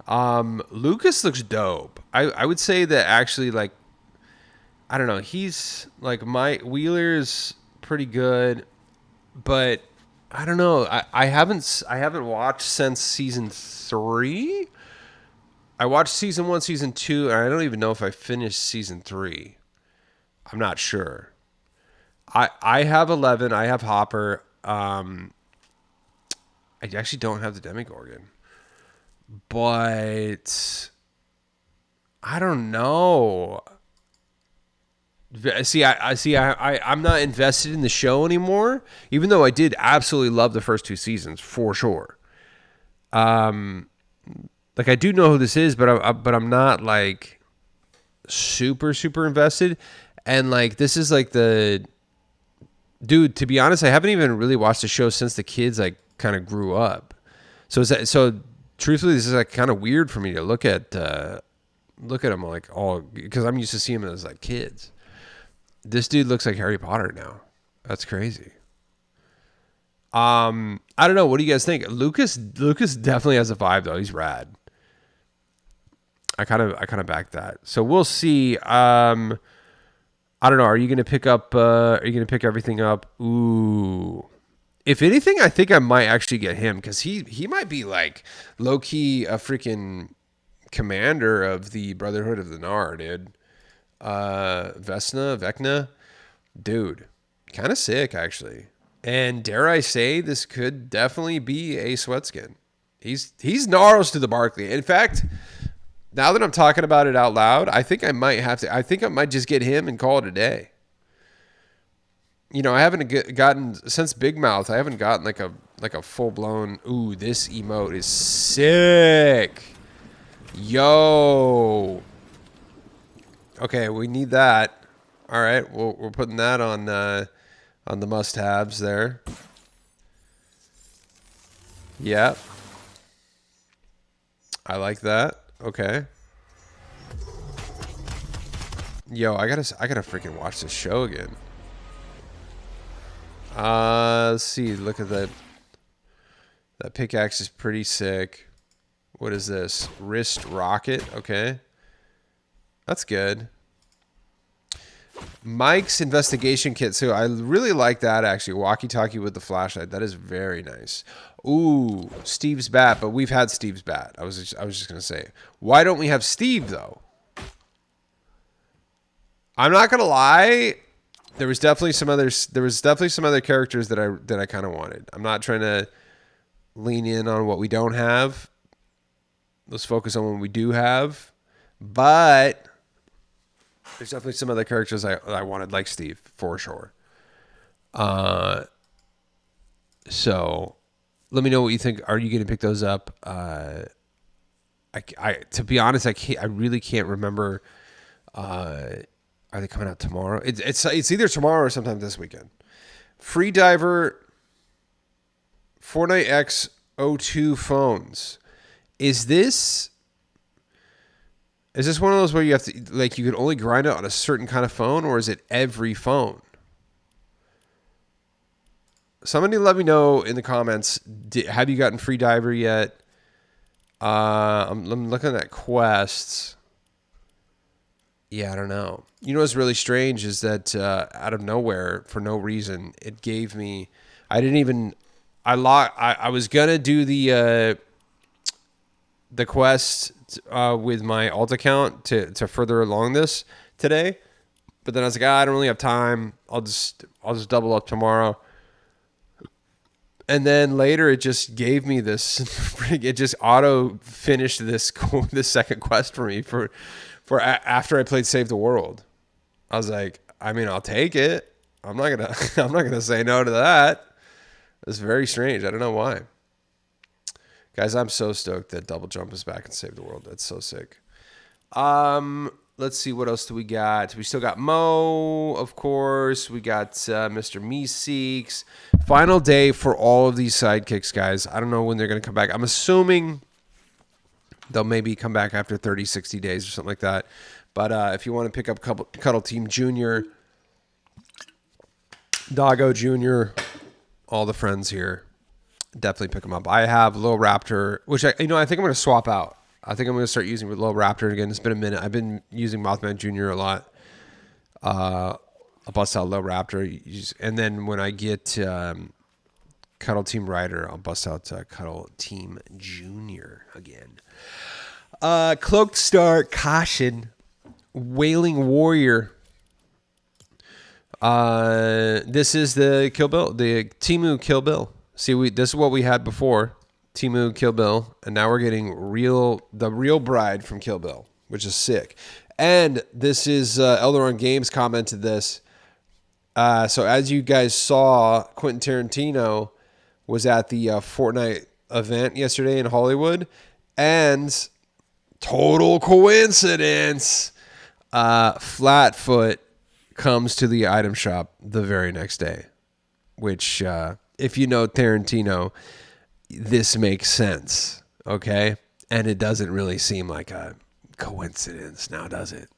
Lucas looks dope. I would say that actually, like, I don't know. He's like my Wheeler's pretty good, but I don't know. I haven't watched since season 3. I watched season 1, season 2, and I don't even know if I finished season 3. I'm not sure. I have 11. I have Hopper. I actually don't have the Demogorgon. But I don't know. I'm not invested in the show anymore, even though I did absolutely love the first 2 seasons for sure. Like I do know who this is, but I'm not like super super invested. And like this is like the dude. To be honest, I haven't even really watched the show since the kids like kind of grew up. So truthfully, this is like kind of weird for me to look at them like all because I'm used to seeing them as like kids. This dude looks like Harry Potter now. That's crazy. I don't know. What do you guys think? Lucas definitely has a vibe though. He's rad. I kind of backed that. So we'll see. I don't know. Are you going to pick up? Are you going to pick everything up? Ooh. If anything, I think I might actually get him because he might be like low key a freaking commander of the Brotherhood of the Gnar, dude. Vecna, dude, kind of sick actually. And dare I say, this could definitely be a sweat skin. He's gnarls to the Barkley. In fact, now that I'm talking about it out loud, I think I might have to. I think I might just get him and call it a day. You know, I haven't gotten since Big Mouth. I haven't gotten like a full blown. Ooh, this emote is sick. Yo. Okay, we need that. All right, we're putting that on the must-haves there. Yep. I like that. Okay. Yo, I gotta freaking watch this show again. Let's see. Look at that. That pickaxe is pretty sick. What is this? Wrist rocket. Okay. That's good. Mike's investigation kit. So I really like that actually. Walkie-talkie with the flashlight. That is very nice. Ooh, Steve's bat. But we've had Steve's bat. I was just gonna say. Why don't we have Steve though? I'm not gonna lie. There was definitely some other characters that I kind of wanted. I'm not trying to lean in on what we don't have. Let's focus on what we do have. But there's definitely some other characters I wanted, like Steve, for sure. So let me know what you think. Are you going to pick those up? I to be honest, I really can't remember. Are they coming out tomorrow? It's either tomorrow or sometime this weekend. Free Diver, Fortnite X O2 phones. Is this one of those where you have to, like, you can only grind it on a certain kind of phone, or is it every phone? Somebody let me know in the comments. Have you gotten Free Diver yet? I'm looking at quests. Yeah, I don't know. You know what's really strange is that out of nowhere, for no reason, it gave me. I was gonna do the quest with my alt account to further along this today, but then I was like, I don't really have time. I'll just double up tomorrow. And then later, it just gave me this. It just auto finished this second quest for me for after I played Save the World. I was like, I mean, I'll take it. I'm not gonna say no to that. It's very strange. I don't know why. Guys, I'm so stoked that Double Jump is back in Save the World. That's so sick. Let's see, what else do we got? We still got Mo, of course. We got Mr. Meeseeks. Final day for all of these sidekicks, guys. I don't know when they're going to come back. I'm assuming they'll maybe come back after 30, 60 days or something like that. But if you want to pick up Cuddle Team Jr., Doggo Jr., all the friends here, definitely pick them up. I have Lil Raptor, which I think I'm going to swap out. I think I'm going to start using with Lil Raptor again. It's been a minute. I've been using Mothman Jr. a lot. I'll bust out Lil Raptor. And then when I get Cuddle Team Rider, I'll bust out Cuddle Team Jr. again. Cloaked Star, Caution, Wailing Warrior. This is the Kill Bill, the Temu Kill Bill. See, this is what we had before. Temu Kill Bill, and now we're getting the real bride from Kill Bill, which is sick. And this is Elderon Games commented this. So as you guys saw, Quentin Tarantino was at the Fortnite event yesterday in Hollywood, and total coincidence, Flatfoot comes to the item shop the very next day, which if you know Tarantino, this makes sense, okay? And it doesn't really seem like a coincidence now, does it?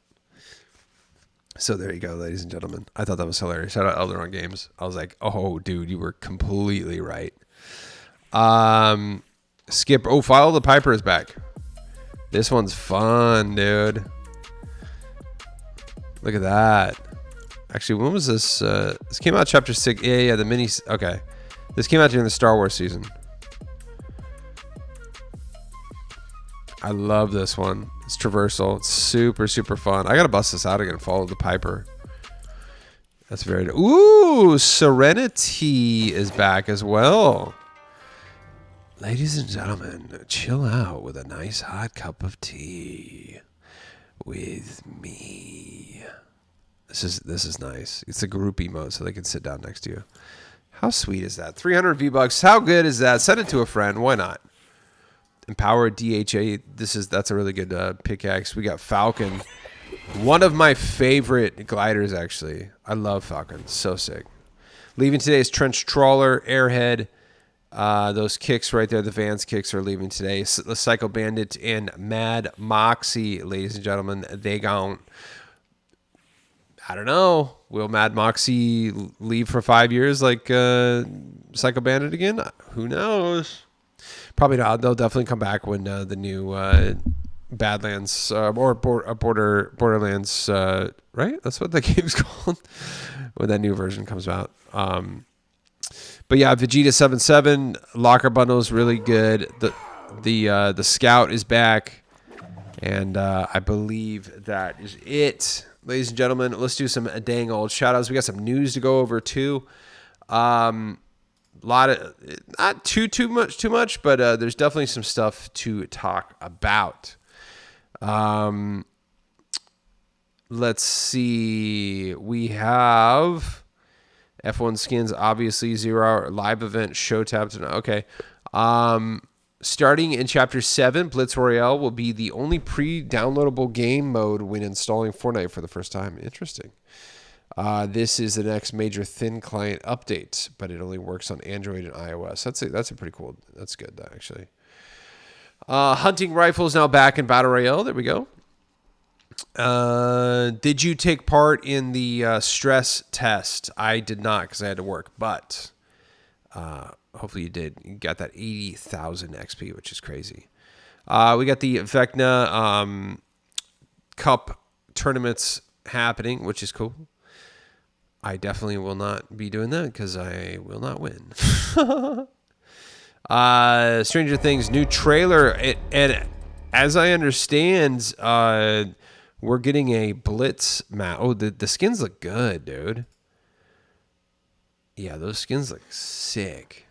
So there you go, ladies and gentlemen. I thought that was hilarious. Shout out Elderon Games. I was like, oh, dude, you were completely right. Skip. Oh, Follow the Piper is back. This one's fun, dude. Look at that. Actually, when was this? This came out chapter 6. Yeah, the mini. Okay. This came out during the Star Wars season. I love this one. It's traversal. It's super, super fun. I gotta bust this out again and follow the Piper. That's very... Ooh, Serenity is back as well. Ladies and gentlemen, chill out with a nice hot cup of tea with me. This is nice. It's a group emote, so they can sit down next to you. How sweet is that? 300 V-Bucks. How good is that? Send it to a friend. Why not? Empower DHA. That's a really good pickaxe. We got Falcon. One of my favorite gliders, actually. I love Falcon. So sick. Leaving today is Trench Trawler, Airhead. Those kicks right there, the Vans kicks are leaving today. The Psycho Bandit and Mad Moxie, ladies and gentlemen, they gone. I don't know. Will Mad Moxie leave for 5 years like Psycho Bandit again? Who knows? Probably not. They'll definitely come back when the new Badlands or Borderlands, right? That's what the game's called. When that new version comes out. But yeah, Vegeta 7-7 locker bundle is really good. The Scout is back, and I believe that is it, ladies and gentlemen. Let's do some dang old shout outs. We got some news to go over too. Lot of not too much, but there's definitely some stuff to talk about. Let's see. We have F1 skins, obviously 0 hour live event show tabs. Okay. Starting in chapter 7, Blitz Royale will be the only pre-downloadable game mode when installing Fortnite for the first time. Interesting. This is the next major thin client update, but it only works on Android and iOS. That's a pretty cool. That's good, actually. Hunting rifles now back in Battle Royale. There we go. Did you take part in the stress test? I did not because I had to work, but hopefully you did. You got that 80,000 XP, which is crazy. We got the Vecna Cup tournaments happening, which is cool. I definitely will not be doing that because I will not win. Stranger Things new trailer, and as I understand, we're getting a Blitz map. Oh, the skins look good, dude. Yeah, those skins look sick.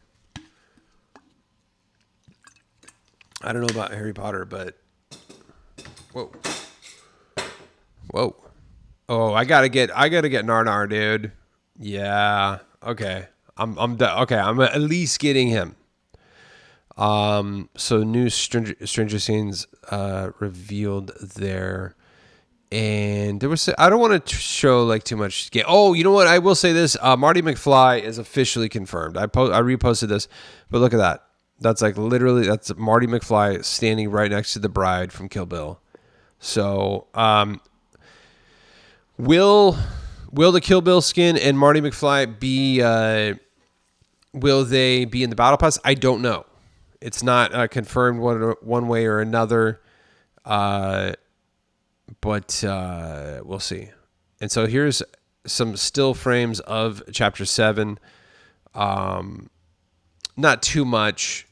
I don't know about Harry Potter, but whoa. Oh, I gotta get Narnar, dude. Yeah. Okay. I'm done. Okay, I'm at least getting him. So new Stranger Things revealed there, and there was, I don't want to show like too much. Oh, you know what? I will say this: Marty McFly is officially confirmed. I reposted this, but look at that. That's like literally that's Marty McFly standing right next to the bride from Kill Bill. So, will the Kill Bill skin and Marty McFly be? Will they be in the battle pass? I don't know. It's not confirmed one way or another, but we'll see. And so here's some still frames of Chapter 7. Not too much.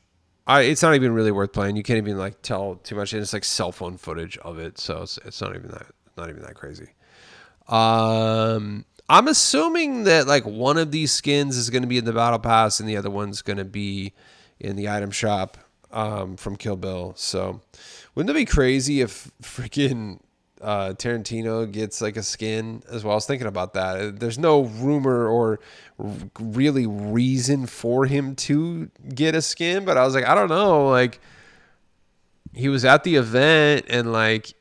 It's not even really worth playing. You can't even like tell too much. And it's like cell phone footage of it, so it's not even that crazy. I'm assuming that like one of these skins is going to be in the battle pass and the other one's going to be in the item shop from Kill Bill. So wouldn't it be crazy if freaking Tarantino gets like a skin as well? I was thinking about that. There's no rumor or really reason for him to get a skin, but I was like, I don't know. Like he was at the event and like,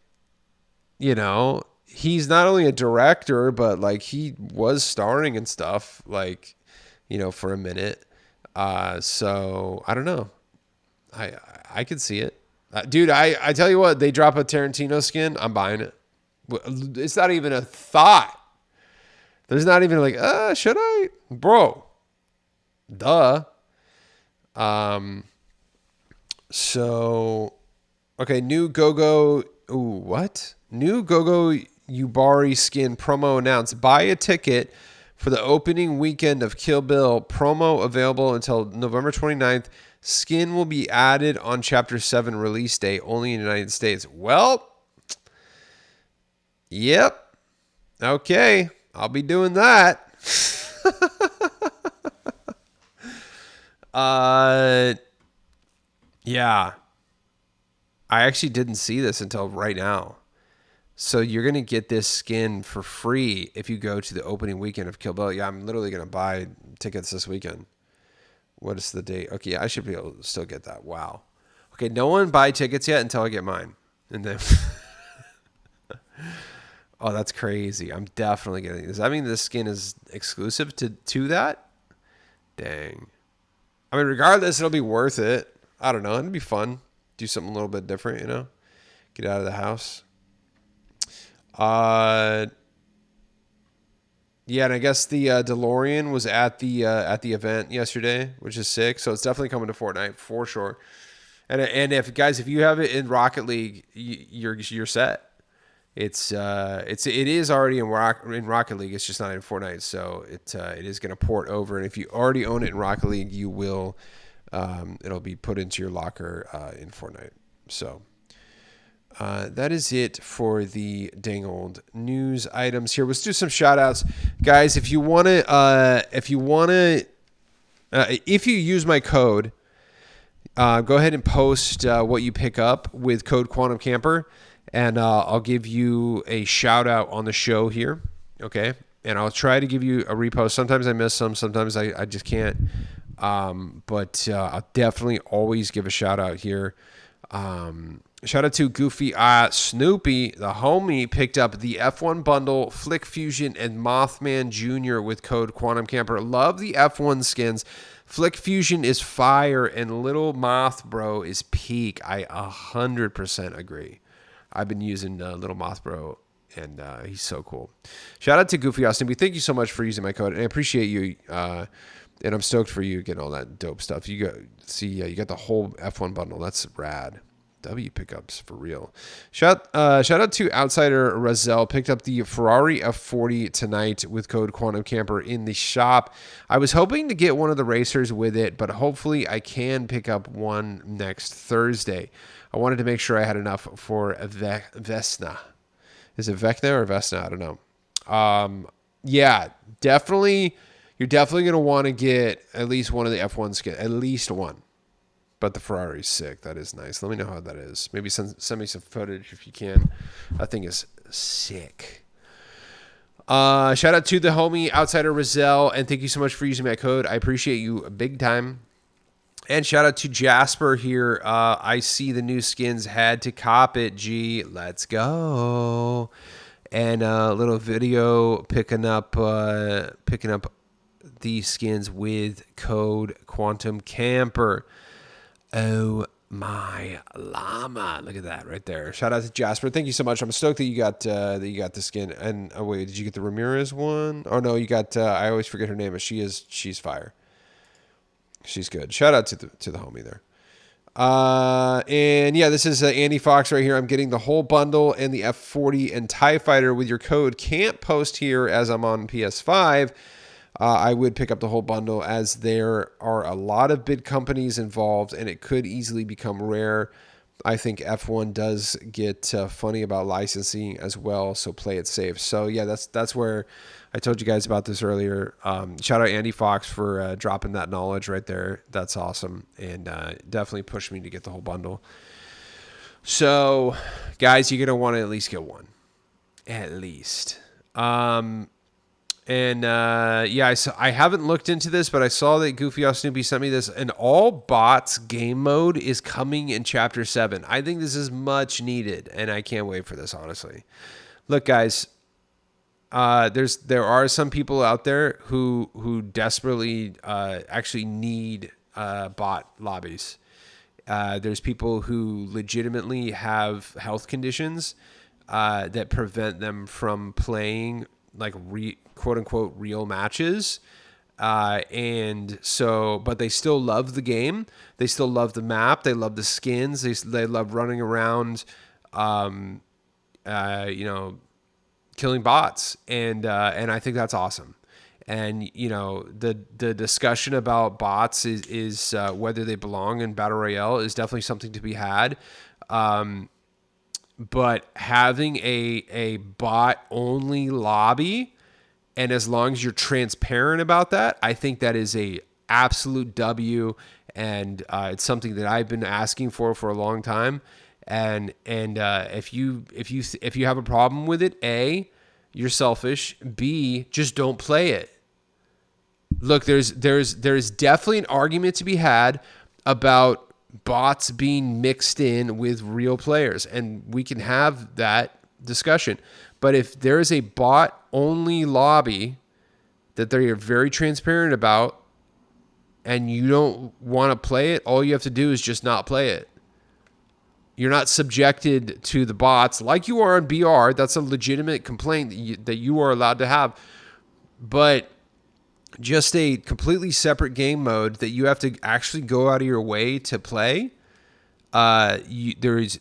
you know, he's not only a director, but like he was starring and stuff like, you know, for a minute. So I don't know. I could see it. Dude, I tell you what, they drop a Tarantino skin, I'm buying it. It's not even a thought. There's not even like, should I? Bro. Duh. So Okay, new Gogo. Ooh, what? New Gogo Yubari skin promo announced. Buy a ticket for the opening weekend of Kill Bill. Promo available until November 29th. Skin will be added on Chapter 7 release date only in the United States. Well, yep. Okay, I'll be doing that. uh, yeah. I actually didn't see this until right now. So you're going to get this skin for free if you go to the opening weekend of Kill Bill. Yeah, I'm literally going to buy tickets this weekend. What is the date? Okay, I should be able to still get that. Wow. Okay, no one buy tickets yet until I get mine. And then oh, that's crazy. I'm definitely getting this. Does that mean this skin is exclusive to that? Dang. I mean, regardless, it'll be worth it. I don't know. It'd be fun. Do something a little bit different, you know? Get out of the house. Yeah, and I guess the DeLorean was at the event yesterday, which is sick. So it's definitely coming to Fortnite for sure. And if guys, if you have it in Rocket League, you're set. It is already in Rocket League. It's just not in Fortnite. So it is going to port over. And if you already own it in Rocket League, you will it'll be put into your locker in Fortnite. So. That is it for the dang old news items here. Let's do some shout outs. Guys, if you use my code, go ahead and post what you pick up with code Quantum Camper, and I'll give you a shout out on the show here. Okay. And I'll try to give you a repost. Sometimes I miss some, sometimes I just can't. But I'll definitely always give a shout out here. Shout out to Goofy Snoopy, the homie, picked up the F1 bundle, Flick Fusion, and Mothman Jr. with code Quantum Camper. Love the F1 skins. Flick Fusion is fire, and Little Moth Bro is peak. I 100% agree. I've been using Little Moth Bro, and he's so cool. Shout out to Goofy Snoopy. Thank you so much for using my code, and I appreciate you. And I'm stoked for you getting all that dope stuff. You got the whole F1 bundle. That's rad. W pickups for real. Shout out to Outsider Razel. Picked up the Ferrari F40 tonight with code Quantum Camper in the shop. I was hoping to get one of the racers with it, but hopefully I can pick up one next Thursday. I wanted to make sure I had enough for Vesna. Is it Vecna or Vesna? I don't know. Yeah, definitely. You're definitely going to want to get at least one of the F1 skins. At least one. But the Ferrari's sick. That is nice. Let me know how that is. Maybe send me some footage if you can. That thing is sick. Shout out to the homie Outsider Razel, and thank you so much for using my code. I appreciate you big time. And shout out to Jasper here. I see the new skins. Had to cop it. G, let's go. And a little video picking up these skins with code Quantum Camper. Oh my llama! Look at that right there. Shout out to Jasper. Thank you so much. I'm stoked that you got the skin. And wait, did you get the Ramirez one? Oh no, you got. I always forget her name, but she's fire. She's good. Shout out to the homie there. And yeah, this is Andy Fox right here. I'm getting the whole bundle and the F40 and TIE Fighter with your code. Can't post here as I'm on PS5. I would pick up the whole bundle as there are a lot of bid companies involved and it could easily become rare. I think F1 does get funny about licensing as well, so play it safe. So yeah, that's where I told you guys about this earlier. Shout out Andy Fox for dropping that knowledge right there. That's awesome, and definitely pushed me to get the whole bundle. So guys, you're going to want to at least get one. At least. And yeah, I haven't looked into this, but I saw that Goofy Snoopy sent me this. An all bots game mode is coming in Chapter 7. I think this is much needed, and I can't wait for this, honestly. Look, guys, there are some people out there who desperately actually need bot lobbies. There's people who legitimately have health conditions that prevent them from playing like quote unquote real matches. And so, but they still love the game. They still love the map. They love the skins. They love running around, you know, killing bots. And I think that's awesome. And, you know, the discussion about bots is whether they belong in Battle Royale is definitely something to be had. But having a bot only lobby, and as long as you're transparent about that, I think that is a absolute W. And it's something that I've been asking for a long time. And if you have a problem with it, A, you're selfish. B, just don't play it. Look, there's definitely an argument to be had about bots being mixed in with real players, and we can have that discussion. But if there is a bot only lobby that they are very transparent about and you don't want to play it, all you have to do is just not play it. You're not subjected to the bots like you are on BR. That's a legitimate complaint that you are allowed to have. But just a completely separate game mode that you have to actually go out of your way to play. There is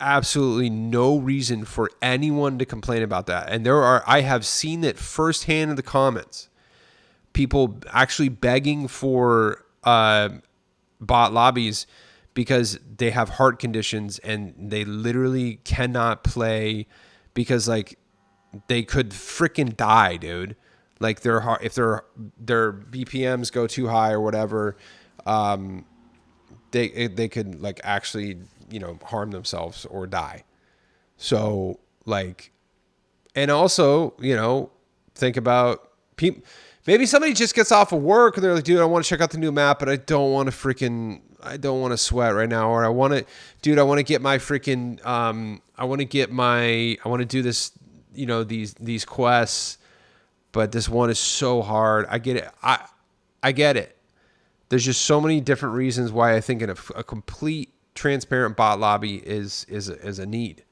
absolutely no reason for anyone to complain about that. And I have seen it firsthand in the comments. People actually begging for bot lobbies because they have heart conditions and they literally cannot play because like they could freaking die, dude. Like if their BPMs go too high or whatever, they could like actually, you know, harm themselves or die. So like, and also, you know, think about people. Maybe somebody just gets off of work and they're like, dude, I want to check out the new map, but I don't want to sweat right now. Or I want to get my freaking, I want to do this, you know, these quests. But this one is so hard. I get it. I get it. There's just so many different reasons why I think a complete transparent bot lobby is a need,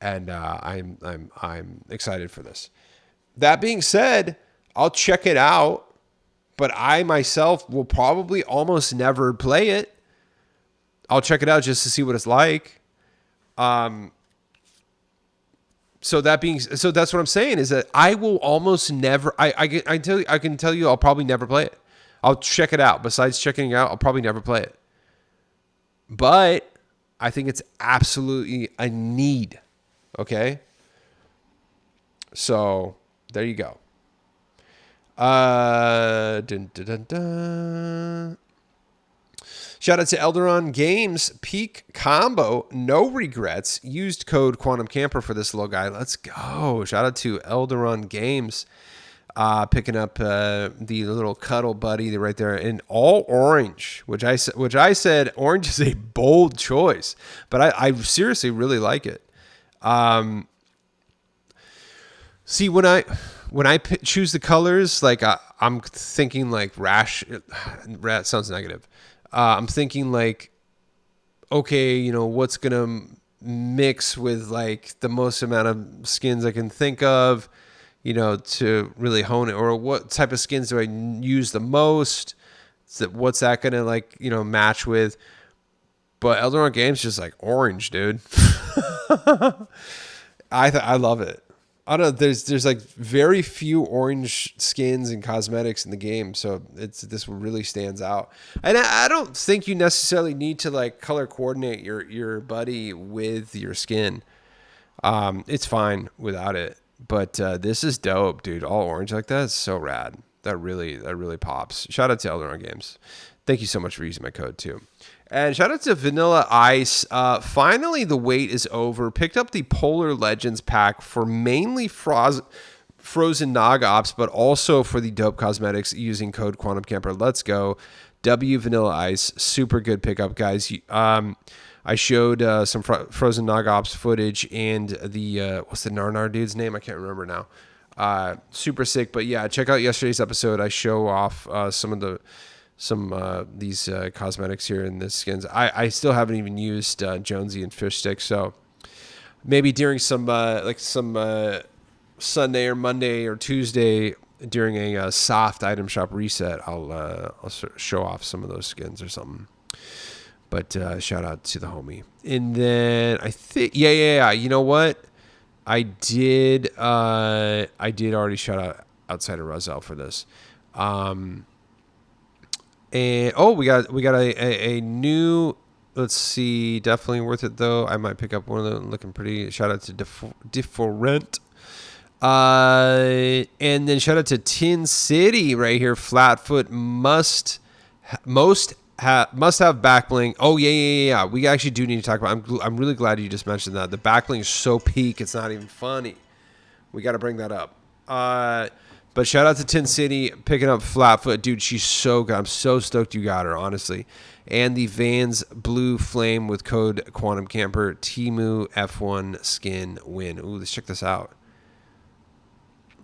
and I'm excited for this. That being said, I'll check it out, but I myself will probably almost never play it. I'll check it out just to see what it's like. So that's what I'm saying is that I will almost never. I can tell you I'll probably never play it. I'll check it out. Besides checking it out, I'll probably never play it. But I think it's absolutely a need. Okay. So there you go. Dun, dun, dun, dun. Shout out to Elderon Games, peak combo, no regrets. Used code Quantum Camper for this little guy. Let's go. Shout out to Elderon Games, picking up the little cuddle buddy right there in all orange, which I said orange is a bold choice, but I seriously really like it. See, when I choose the colors, like I'm thinking like rash. Rat sounds negative. I'm thinking like, okay, you know, what's going to mix with like the most amount of skins I can think of, you know, to really hone it, or what type of skins do I use the most? What's that going to like, you know, match with? But Elderon Games just like orange, dude. I love it. I don't know. There's like very few orange skins and cosmetics in the game, so this really stands out. And I don't think you necessarily need to like color coordinate your buddy with your skin. It's fine without it, but this is dope, dude. All orange like that is so rad. That really pops. Shout out to Elderon Games. Thank you so much for using my code too. And shout out to Vanilla Ice. Finally, the wait is over. Picked up the Polar Legends pack for mainly Frozen Nog Ops, but also for the dope cosmetics using code Quantum Camper. Let's go. W Vanilla Ice. Super good pickup, guys. I showed some Frozen Nog Ops footage and the, what's the Narnar dude's name? I can't remember now. Super sick. But yeah, check out yesterday's episode. I show off these cosmetics here in the skins. I still haven't even used Jonesy and Fish Stick, so maybe during some Sunday or Monday or Tuesday during a soft item shop reset, I'll show off some of those skins or something. But shout out to the homie. And then I think, yeah. You know what? I did already shout out Outside of Roselle for this. And we got a new. Let's see, definitely worth it though. I might pick up one of them. Looking pretty. Shout out to Different. And then shout out to Tin City right here. Flatfoot must have back bling. Oh yeah. We actually do need to talk about. I'm really glad you just mentioned that. The back bling is so peak, it's not even funny. We got to bring that up. But shout out to Tin City picking up Flatfoot, dude. She's so good. I'm so stoked you got her, honestly. And the Vans Blue Flame with code Quantum Camper Temu F1 skin win. Ooh, let's check this out.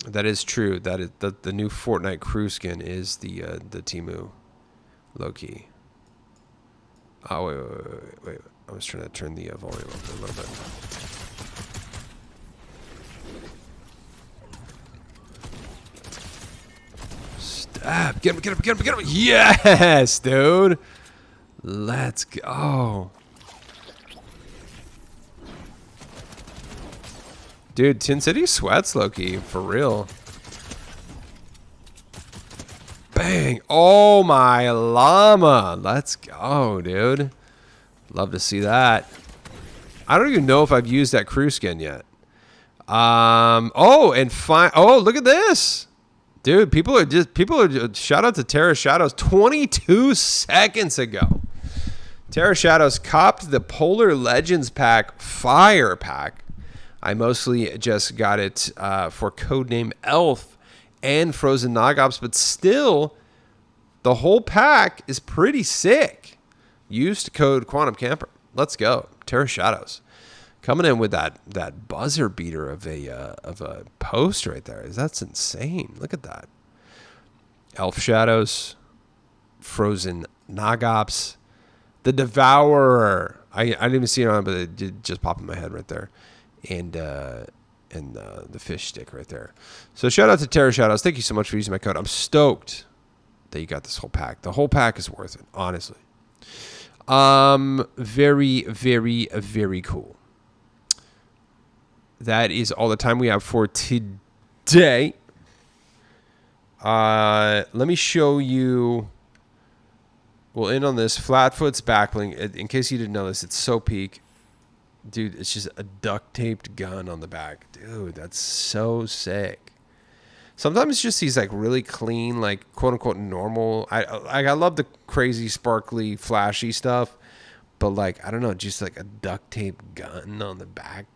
That is true. That is the new Fortnite crew skin is the Temu low key. Oh wait. I was trying to turn the volume up a little bit. Stab! Get him! Yes, dude. Let's go. Dude, Tin City sweats low-key, for real. Bang! Oh my llama! Let's go, dude. Love to see that. I don't even know if I've used that crew skin yet. Oh, look at this. Dude, people are just shout out to Terra Shadows 22 seconds ago. Terra Shadows copped the Polar Legends pack, Fire pack. I mostly just got it for codename Elf and Frozen Nogops, but still, the whole pack is pretty sick. Used code Quantum Camper. Let's go. Terra Shadows. Coming in with that buzzer beater of a post right there. That's insane. Look at that. Elf Shadows, Frozen Nogops, the Devourer. I didn't even see it on, but it did just pop in my head right there, and the fish stick right there. So shout out to Terra Shadows. Thank you so much for using my code. I'm stoked that you got this whole pack. The whole pack is worth it, honestly. Very, very, very cool. That is all the time we have for today. Let me show you. We'll end on this. Flatfoot's backbling. In case you didn't know this, it's so peak. Dude, it's just a duct taped gun on the back. Dude, that's so sick. Sometimes it's just these like really clean, like quote unquote normal. I love the crazy, sparkly, flashy stuff. But like, I don't know, just like a duct taped gun on the back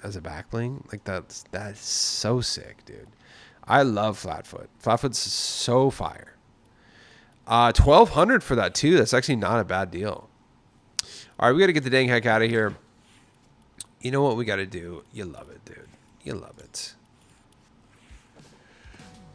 as a backbling. Like that's so sick, dude. I love Flatfoot. Flatfoot's so fire. 1,200 for that too. That's actually not a bad deal. All right, we got to get the dang heck out of here. You know what we got to do? You love it, dude. You love it.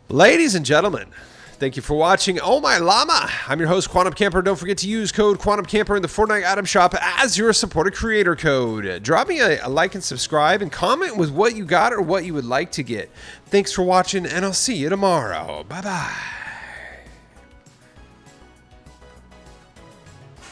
Ladies and gentlemen, thank you for watching Oh My Llama. I'm your host, Quantum Camper. Don't forget to use code Quantum Camper in the Fortnite item shop as your supported creator code. Drop me a like and subscribe and comment with what you got or what you would like to get. Thanks for watching, and I'll see you tomorrow. Bye-bye.